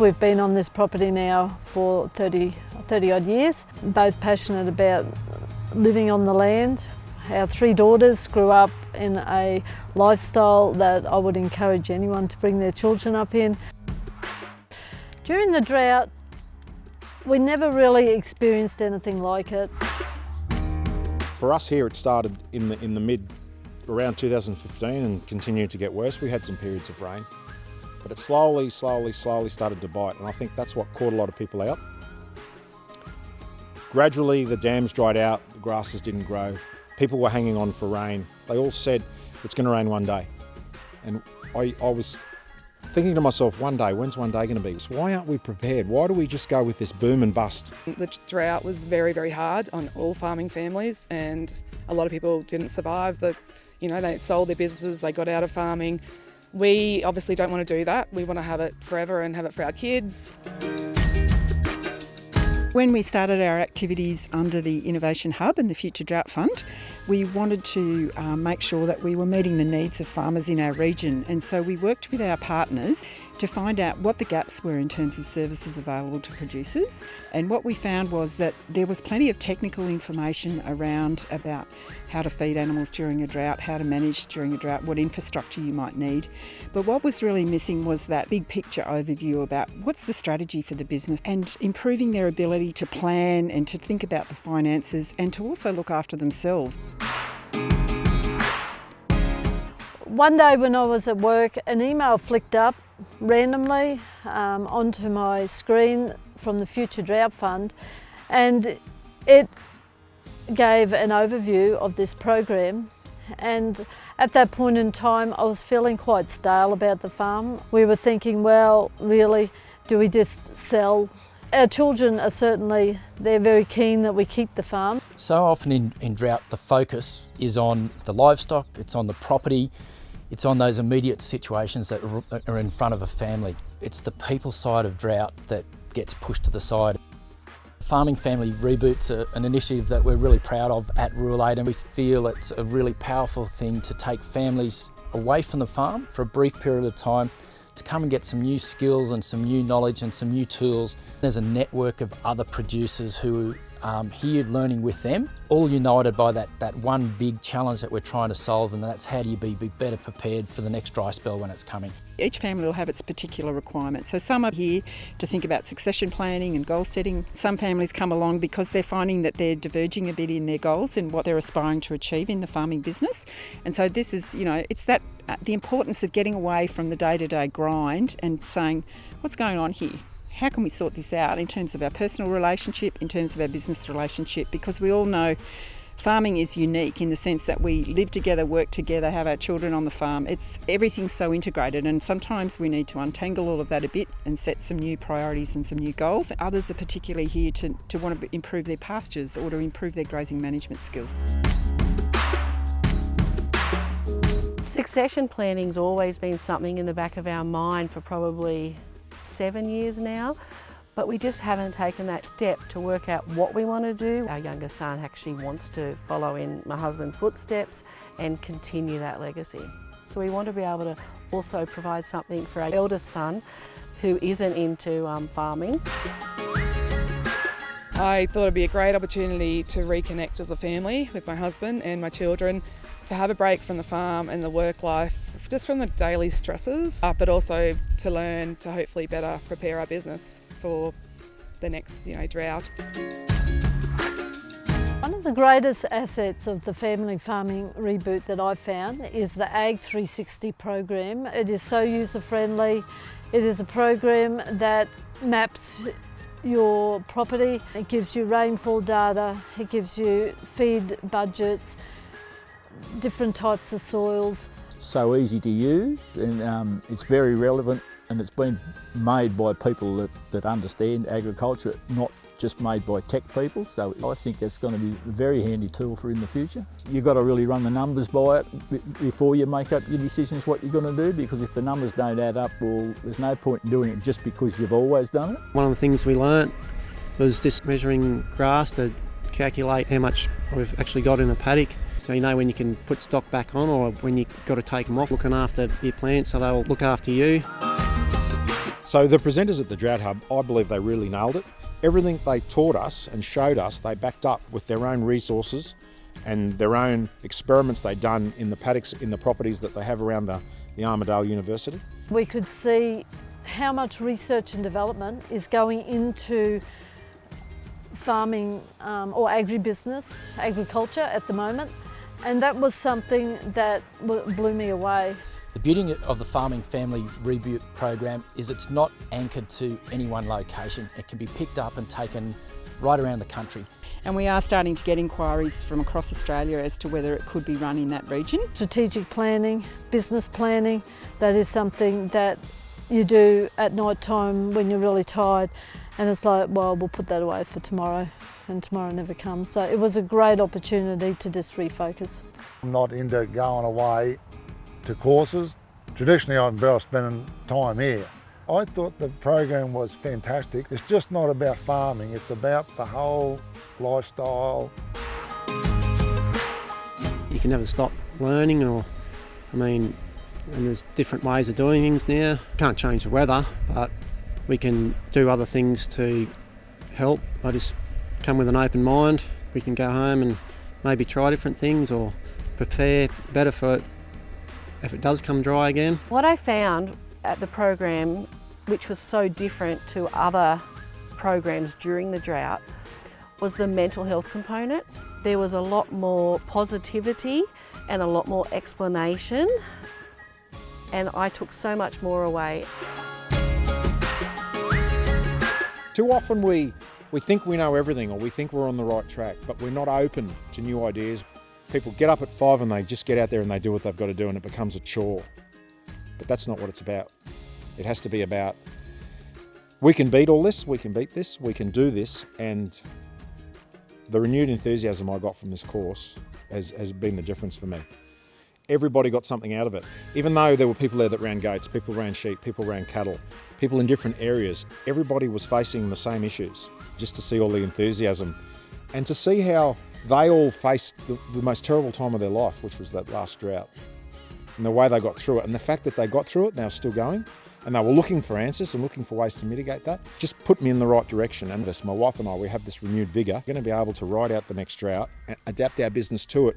we've been on this property now for 30 odd years, both passionate about living on the land. Our 3 daughters grew up in a lifestyle that I would encourage anyone to bring their children up in. During the drought, we never really experienced anything like it. For us here, it started in the around 2015 and continued to get worse. We had some periods of rain, but it slowly started to bite, and I think that's what caught a lot of people out. Gradually, the dams dried out, the grasses didn't grow, people were hanging on for rain. They all said, it's going to rain one day. And I was thinking to myself, one day, when's one day going to be? So why aren't we prepared? Why do we just go with this boom and bust? The drought was very, very hard on all farming families, and a lot of people didn't survive. They sold their businesses, they got out of farming. We obviously don't want to do that. We want to have it forever and have it for our kids. When we started our activities under the Innovation Hub and the Future Drought Fund, we wanted to make sure that we were meeting the needs of farmers in our region, and so we worked with our partners to find out what the gaps were in terms of services available to producers. And what we found was that there was plenty of technical information around about how to feed animals during a drought, how to manage during a drought, what infrastructure you might need. But what was really missing was that big picture overview about what's the strategy for the business and improving their ability to plan and to think about the finances and to also look after themselves. One day when I was at work, an email flicked up randomly onto my screen from the Future Drought Fund, and it gave an overview of this program. And at that point in time, I was feeling quite stale about the farm. We were thinking, well, really, do we just sell? Our children are they're very keen that we keep the farm. So often in drought, the focus is on the livestock, it's on the property, it's on those immediate situations that are in front of a family. It's the people side of drought that gets pushed to the side. Farming Family Reboot's an initiative that we're really proud of at Rural Aid, and we feel it's a really powerful thing to take families away from the farm for a brief period of time to come and get some new skills and some new knowledge and some new tools. There's a network of other producers who here learning with them, all united by that one big challenge that we're trying to solve, and that's how do you be better prepared for the next dry spell when it's coming. Each family will have its particular requirements. So some are here to think about succession planning and goal setting. Some families come along because they're finding that they're diverging a bit in their goals and what they're aspiring to achieve in the farming business. And so this is, it's that the importance of getting away from the day-to-day grind and saying, what's going on here? How can we sort this out in terms of our personal relationship, in terms of our business relationship? Because we all know farming is unique in the sense that we live together, work together, have our children on the farm. Everything's so integrated, and sometimes we need to untangle all of that a bit and set some new priorities and some new goals. Others are particularly here to want to improve their pastures or to improve their grazing management skills. Succession planning's always been something in the back of our mind for probably 7 years now, but we just haven't taken that step to work out what we want to do. Our younger son actually wants to follow in my husband's footsteps and continue that legacy. So we want to be able to also provide something for our eldest son who isn't into farming. I thought it'd be a great opportunity to reconnect as a family with my husband and my children, to have a break from the farm and the work life, just from the daily stresses, but also to learn to hopefully better prepare our business for the next drought. One of the greatest assets of the Family Farming Reboot that I've found is the Ag 360 program. It is so user-friendly. It is a program that maps your property. It gives you rainfall data, it gives you feed budgets, different types of soils. So easy to use, and it's very relevant, and it's been made by people that understand agriculture, not just made by tech people. So I think that's going to be a very handy tool for in the future. You've got to really run the numbers by it before you make up your decisions what you're going to do, because if the numbers don't add up, well, there's no point in doing it just because you've always done it. One of the things we learnt was just measuring grass to calculate how much we've actually got in a paddock. So you know when you can put stock back on or when you've got to take them off, looking after your plants so they'll look after you. So the presenters at the Drought Hub, I believe they really nailed it. Everything they taught us and showed us, they backed up with their own resources and their own experiments they'd done in the paddocks, in the properties that they have around the Armidale University. We could see how much research and development is going into farming or agribusiness, agriculture at the moment, and that was something that blew me away. The beauty of the Farming Family Reboot program is it's not anchored to any one location. It can be picked up and taken right around the country. And we are starting to get inquiries from across Australia as to whether it could be run in that region. Strategic planning, business planning, that is something that you do at night time when you're really tired, and it's like, well, we'll put that away for tomorrow, and tomorrow never comes. So it was a great opportunity to just refocus. I'm not into going away to courses. Traditionally I'm better spending time here. I thought the program was fantastic. It's just not about farming, it's about the whole lifestyle. You can never stop learning, and there's different ways of doing things now. Can't change the weather, but we can do other things to help. I just come with an open mind. We can go home and maybe try different things or prepare better for it if it does come dry again. What I found at the program, which was so different to other programs during the drought, was the mental health component. There was a lot more positivity and a lot more explanation, and I took so much more away. Too often we think we know everything, or we think we're on the right track, but we're not open to new ideas. People get up at 5 and they just get out there and they do what they've got to do, and it becomes a chore. But that's not what it's about. It has to be about, we can beat all this, we can beat this, we can do this, and the renewed enthusiasm I got from this course has been the difference for me. Everybody got something out of it. Even though there were people there that ran goats, people ran sheep, people ran cattle, people in different areas, everybody was facing the same issues. Just to see all the enthusiasm and to see how they all faced the most terrible time of their life, which was that last drought, and the way they got through it, and the fact that they got through it and they were still going, and they were looking for answers and looking for ways to mitigate that, just put me in the right direction. And my wife and I, we have this renewed vigour. We're going to be able to ride out the next drought and adapt our business to it.